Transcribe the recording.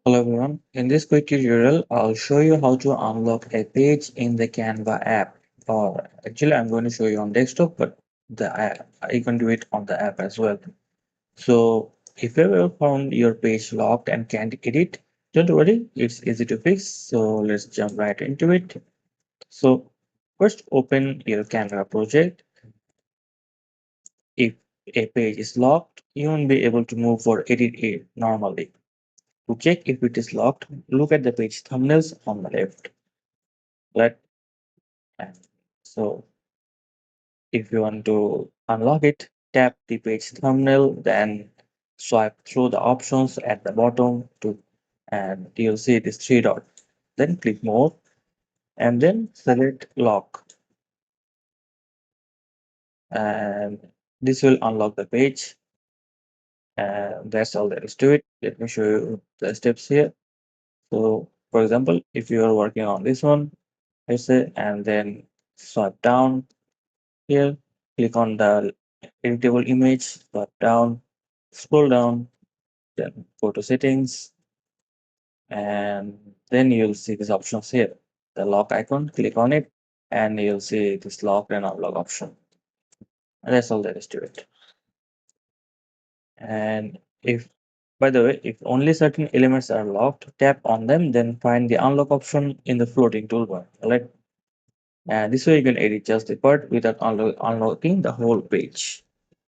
Hello everyone. In this quick tutorial, I'll show you how to unlock a page in the Canva app. Or actually, I'm going to show you on desktop, but the app, you can do it on the app as well. So if you ever found your page locked and can't edit, don't worry, it's easy to fix. So let's jump right into it. So first open your Canva project. If a page is locked, you won't be able to move or edit it normally. To check if it is locked, look at the page thumbnails on the left. Right? And so if you want to unlock it, tap the page thumbnail, then swipe through the options at the bottom to and you'll see this three dot. Then click more and then select lock and this will unlock the page and that's all there is to it. Let me show you the steps here. So for example, if you are working on this one, let's say, and then swipe down here, click on the editable image, swipe down, scroll down, then go to settings, and then you'll see these options here. The lock icon, click on it, and you'll see this lock and unlock option. And that's all there is to it. And if, by the way, if only certain elements are locked, tap on them, then find the unlock option in the floating toolbar. Alright. And this way you can edit just the part without unlocking the whole page.